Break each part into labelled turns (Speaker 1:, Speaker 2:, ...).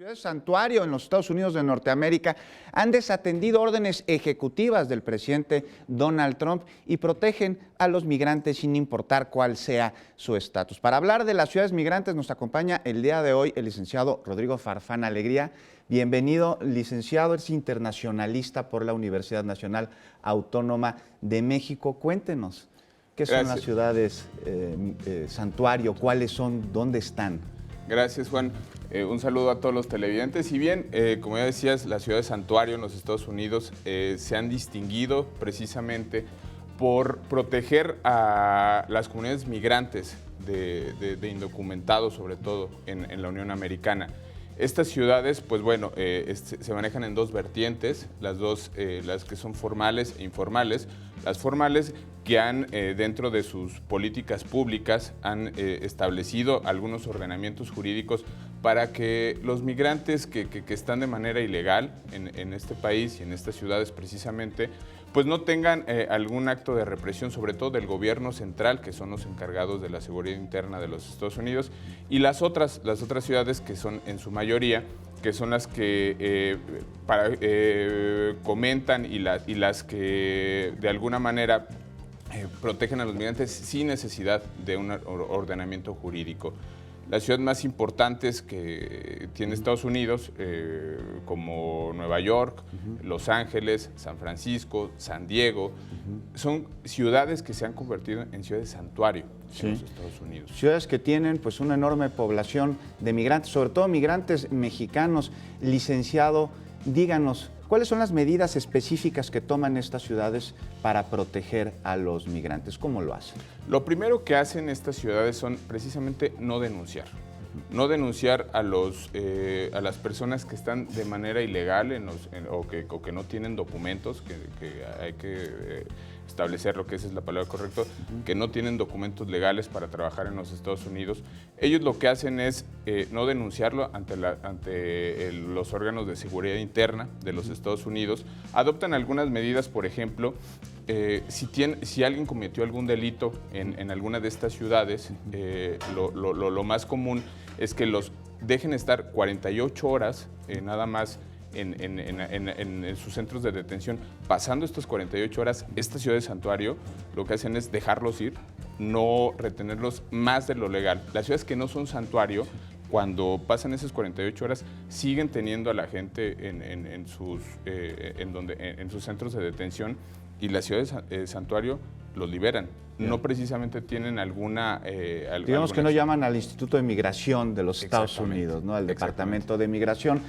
Speaker 1: Ciudades santuario en los Estados Unidos de Norteamérica han desatendido órdenes ejecutivas del presidente Donald Trump y protegen a los migrantes sin importar cuál sea su estatus. Para hablar de las ciudades migrantes nos acompaña el día de hoy el licenciado Rodrigo Farfán Alegría. Bienvenido, licenciado, es internacionalista por la Universidad Nacional Autónoma de México. Cuéntenos, ¿qué son las ciudades santuario? ¿Cuáles son? ¿Dónde están?
Speaker 2: Gracias, Juan. Un saludo a todos los televidentes. Y bien, como ya decías, las ciudades santuario en los Estados Unidos se han distinguido precisamente por proteger a las comunidades migrantes de indocumentados, sobre todo en la Unión Americana. Estas ciudades, pues bueno, se manejan en dos vertientes, las que son formales e informales. Las formales que han, dentro de sus políticas públicas, han establecido algunos ordenamientos jurídicos para que los migrantes que están de manera ilegal en este país y en estas ciudades precisamente, pues no tengan algún acto de represión, sobre todo del gobierno central, que son los encargados de la seguridad interna de los Estados Unidos, y las otras ciudades que son en su mayoría, que son las que comentan y las que de alguna manera protegen a los migrantes sin necesidad de un ordenamiento jurídico. Las ciudades más importantes que tiene Estados Unidos, como Nueva York, Los Ángeles, San Francisco, San Diego, son ciudades que se han convertido en ciudades santuario en los Estados Unidos.
Speaker 1: Ciudades que tienen pues una enorme población de migrantes, sobre todo migrantes mexicanos. Licenciado, díganos, ¿cuáles son las medidas específicas que toman estas ciudades para proteger a los migrantes? ¿Cómo lo hacen?
Speaker 2: Lo primero que hacen estas ciudades son precisamente no denunciar. No denunciar a las personas que están de manera ilegal o que no tienen documentos, que hay que establecer lo que es la palabra correcta, que no tienen documentos legales para trabajar en los Estados Unidos. Ellos lo que hacen es no denunciarlo ante los órganos de seguridad interna de los Estados Unidos. Adoptan algunas medidas, por ejemplo, si alguien cometió algún delito en alguna de estas ciudades, lo más común es que los dejen estar 48 horas nada más en sus centros de detención. Pasando estas 48 horas, esta ciudad de santuario lo que hacen es dejarlos ir, no retenerlos más de lo legal. Las ciudades que no son santuario, cuando pasan esas 48 horas, siguen teniendo a la gente en sus centros de detención, y las ciudades santuario los liberan. No precisamente tienen alguna...
Speaker 1: Digamos que no llaman al Instituto de Migración de los Estados Unidos, ¿no? Al Departamento de Migración.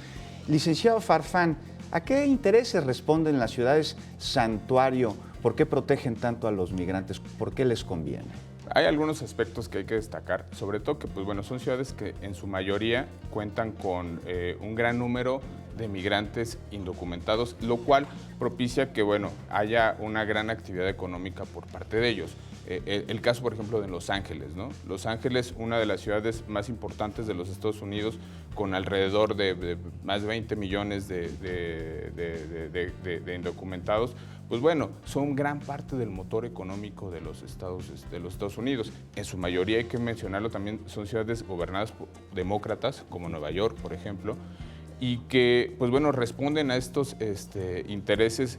Speaker 1: Licenciado Farfán, ¿a qué intereses responden las ciudades santuario? ¿Por qué protegen tanto a los migrantes? ¿Por qué les conviene?
Speaker 2: Hay algunos aspectos que hay que destacar, sobre todo que pues, bueno, son ciudades que en su mayoría cuentan con un gran número de migrantes indocumentados, lo cual propicia que bueno, haya una gran actividad económica por parte de ellos. El caso, por ejemplo, de Los Ángeles, ¿no? Los Ángeles, una de las ciudades más importantes de los Estados Unidos, con alrededor de más de 20 millones de indocumentados, pues bueno, son gran parte del motor económico de los Estados Unidos. En su mayoría, hay que mencionarlo también, son ciudades gobernadas por demócratas, como Nueva York, por ejemplo, y que, pues bueno, responden a estos intereses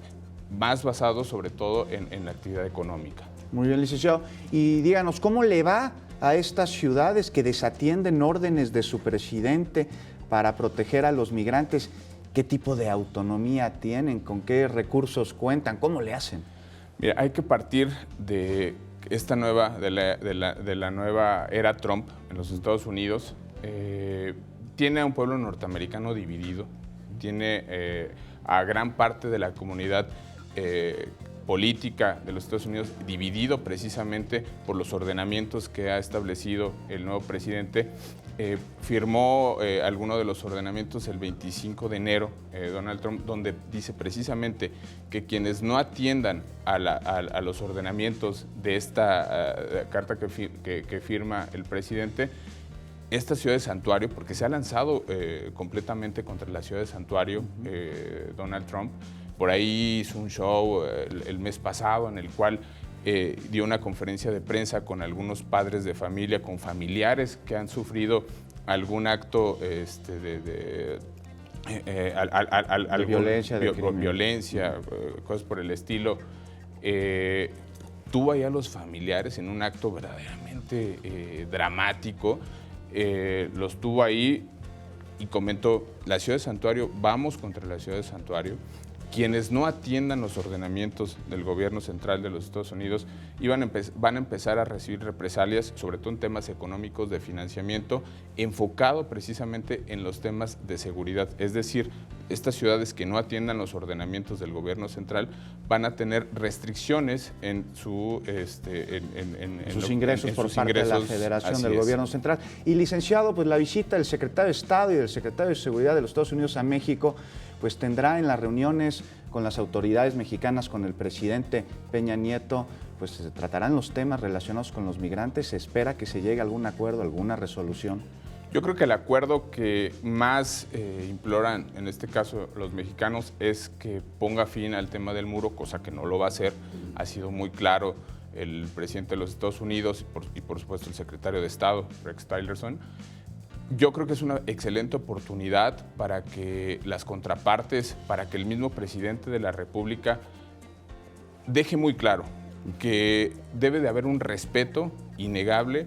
Speaker 2: más basados sobre todo en la actividad económica.
Speaker 1: Muy bien, licenciado. Y díganos, ¿cómo le va a estas ciudades que desatienden órdenes de su presidente para proteger a los migrantes? ¿Qué tipo de autonomía tienen? ¿Con qué recursos cuentan? ¿Cómo le hacen?
Speaker 2: Mira, hay que partir de esta de la nueva era Trump en los Estados Unidos. Tiene a un pueblo norteamericano dividido, tiene a gran parte de la comunidad política de los Estados Unidos dividido precisamente por los ordenamientos que ha establecido el nuevo presidente. Firmó alguno de los ordenamientos el 25 de enero, Donald Trump, donde dice precisamente que quienes no atiendan a los ordenamientos de esta carta que firma el presidente, esta ciudad de santuario, porque se ha lanzado completamente contra la ciudad de santuario, Donald Trump. Por ahí hizo un show el mes pasado en el cual dio una conferencia de prensa con algunos padres de familia, con familiares que han sufrido algún acto
Speaker 1: De violencia, de crimen.
Speaker 2: violencia, cosas por el estilo, tuvo ahí a los familiares en un acto verdaderamente dramático, los tuvo ahí y comentó, la ciudad de Santuario, vamos contra la ciudad de Santuario. Quienes no atiendan los ordenamientos del gobierno central de los Estados Unidos van a empezar a recibir represalias, sobre todo en temas económicos de financiamiento, enfocado precisamente en los temas de seguridad. Es decir, estas ciudades que no atiendan los ordenamientos del gobierno central van a tener restricciones en sus
Speaker 1: ingresos por parte de la Federación del Gobierno Central. Y licenciado, pues la visita del secretario de Estado y del secretario de Seguridad de los Estados Unidos a México pues tendrá en las reuniones con las autoridades mexicanas, con el presidente Peña Nieto, pues se tratarán los temas relacionados con los migrantes. Se espera que se llegue a algún acuerdo, alguna resolución.
Speaker 2: Yo creo que el acuerdo que más imploran, en este caso los mexicanos, es que ponga fin al tema del muro, cosa que no lo va a hacer. Ha sido muy claro el presidente de los Estados Unidos y por supuesto el secretario de Estado, Rex Tillerson. Yo creo que es una excelente oportunidad para que las contrapartes, para que el mismo presidente de la República deje muy claro que debe de haber un respeto innegable,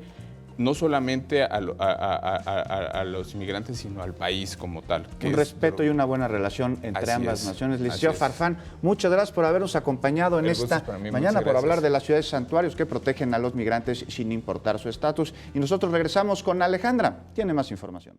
Speaker 2: no solamente a los inmigrantes, sino al país como tal.
Speaker 1: Un respeto y una buena relación entre ambas naciones. Licenciado Farfán, muchas gracias por habernos acompañado en esta mañana, por hablar de las ciudades santuarios que protegen a los migrantes sin importar su estatus. Y nosotros regresamos con Alejandra. Tiene más información.